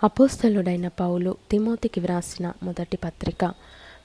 అపోస్తలుడైన పౌలు తిమోతికి వ్రాసిన మొదటి పత్రిక.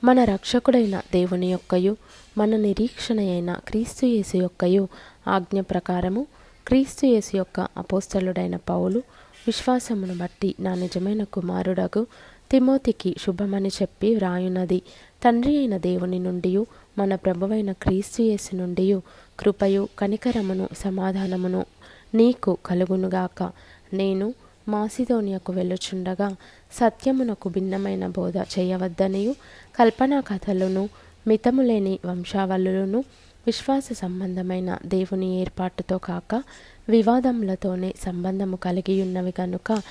మన రక్షకుడైన దేవుని యొక్కయు మన నిరీక్షణ అయిన క్రీస్తు యేసు యొక్కయు ఆజ్ఞ ప్రకారము క్రీస్తు యేసు యొక్క అపోస్తలుడైన పౌలు విశ్వాసమును బట్టి నా నిజమైన కుమారుడగు తిమోతికి శుభమని చెప్పి వ్రాయున్నది. తండ్రి అయిన దేవుని నుండియు మన ప్రభువైన క్రీస్తు యేసు నుండియు కృపయు కనికరమును సమాధానమును నీకు కలుగునుగాక. నేను మాసిదోనియకు వెళ్ళుచుండగా సత్యమునకు భిన్నమైన బోధ చేయవద్దనియు కల్పనా కథలను మితములేని వంశావళులను విశ్వాస సంబంధమైన దేవుని ఏర్పాటుతో కాక వివాదములతోనే సంబంధము కలిగి ఉన్నవి కనుక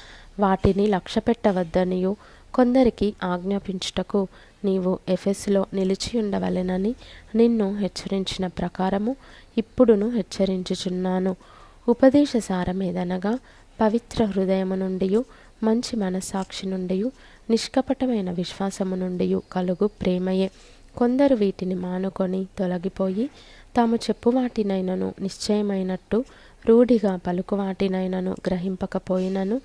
వాటిని లక్ష్యపెట్టవద్దనియు కొందరికి ఆజ్ఞాపించుటకు నీవు ఎఫెసులో నిలిచియుండవలెనని నిన్ను హెచ్చరించిన ప్రకారము ఇప్పుడును హెచ్చరించుచున్నాను. ఉపదేశ సారమేదనగా పవిత్ర హృదయము నుండి మంచి మనస్సాక్షి నుండి నిష్కపటమైన విశ్వాసము నుండి కలుగు ప్రేమయే. కొందరు వీటిని మానుకొని తొలగిపోయి తాము చెప్పువాటినైనను నిశ్చయమైనట్టు రూఢిగా పలుకువాటినైనను గ్రహింపకపోయినను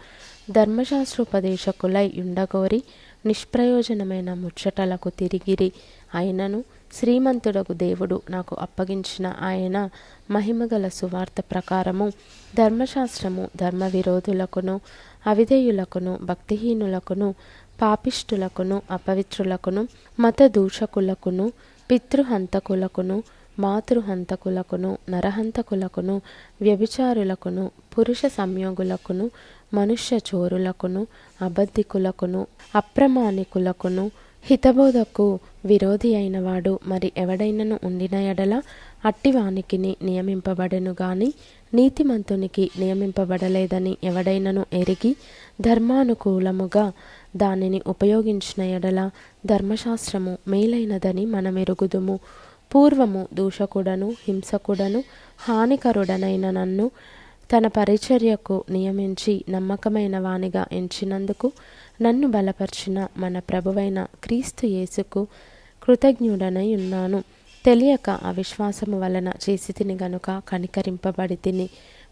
ధర్మశాస్త్రోపదేశకులై ఉండగోరి నిష్ప్రయోజనమైన ముచ్చటలకు తిరిగిరి. అయినను శ్రీమంతుడగు దేవుడు నాకు అప్పగించిన ఆయన మహిమగల సువార్త ప్రకారము ధర్మశాస్త్రము ధర్మ విరోధులకును అవిధేయులకును భక్తిహీనులకును పాపిష్టులకును అపవిత్రులకును మత దూషకులకును పితృహంతకులకును మాతృహంతకులకును నరహంతకులకును వ్యభిచారులకును పురుష సంయోగులకును మనుష్య చోరులకును అబద్ధికులకును అప్రమాణికులకును హితబోధకు విరోధి అయిన వాడు మరి ఎవడైనను ఉండిన ఎడల అట్టివానికిని నియమింపబడెను గాని నీతిమంతునికి నియమింపబడలేదని ఎవడైనను ఎరిగి ధర్మానుకూలముగా దానిని ఉపయోగించిన ఎడల ధర్మశాస్త్రము మేలైనదని మనమెరుగుదుము. పూర్వము దూషకుడను హింసకుడను హానికరుడనైన నన్ను తన పరిచర్యకు నియమించి నమ్మకమైన వానిగా ఎంచినందుకు నన్ను బలపరిచిన మన ప్రభువైన క్రీస్తు యేసుకు కృతజ్ఞుడనై ఉన్నాను. తెలియక అవిశ్వాసము వలన చేసి తిని గనుక కనికరింపబడి తిని.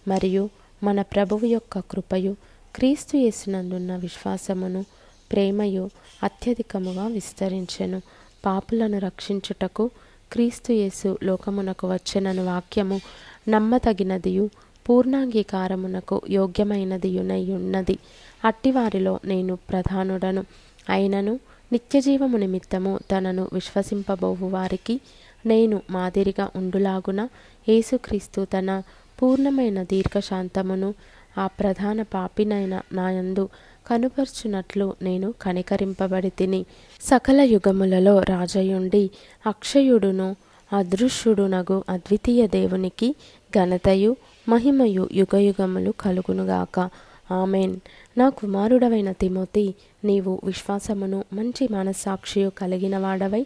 మరియు మన ప్రభువు యొక్క కృపయు క్రీస్తు యేసునందున్న విశ్వాసమును ప్రేమయు అత్యధికముగా విస్తరించెను. పాపులను రక్షించుటకు క్రీస్తు యేసు లోకమునకు వచ్చెనను వాక్యము నమ్మతగినదియు పూర్ణాంగీకారమునకు యోగ్యమైనదియునై ఉన్నది. అట్టివారిలో నేను ప్రధానుడను. అయినను నిత్యజీవము నిమిత్తము తనను విశ్వసింపబోవు వారికి నేను మాదిరిగా ఉండులాగున యేసుక్రీస్తు తన పూర్ణమైన దీర్ఘశాంతమును ఆ ప్రధాన పాపినైన నాయందు కనుపర్చునట్లు నేను కనికరింపబడి తిని. సకల యుగములలో రాజయుండి అక్షయుడును అదృశ్యుడునగు అద్వితీయ దేవునికి ఘనతయు మహిమయు యుగయుగములు కలుగునుగాక. ఆమెన్. నా కుమారుడవైన తిమోతి, నీవు విశ్వాసమును మంచి మనస్సాక్షియు కలిగిన వాడవై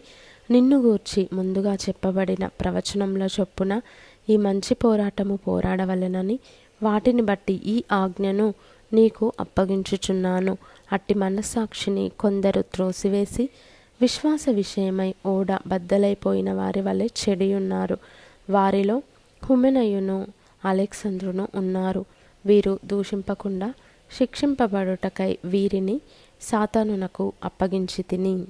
నిన్ను గూర్చి ముందుగా చెప్పబడిన ప్రవచనముల చొప్పున ఈ మంచి పోరాటము పోరాడవలెనని వాటిని బట్టి ఈ ఆజ్ఞను నీకు అప్పగించుచున్నాను. అట్టి మనస్సాక్షిని కొందరు త్రోసివేసి విశ్వాస విషయమై ఓడ బద్దలైపోయిన వారి వలె చెడియున్నారు. వారిలో హుమెనయును అలెగ్జంద్రును ఉన్నారు. వీరు దూషింపకుండా శిక్షింపబడుటకై వీరిని సాతానునకు అప్పగించి తిని.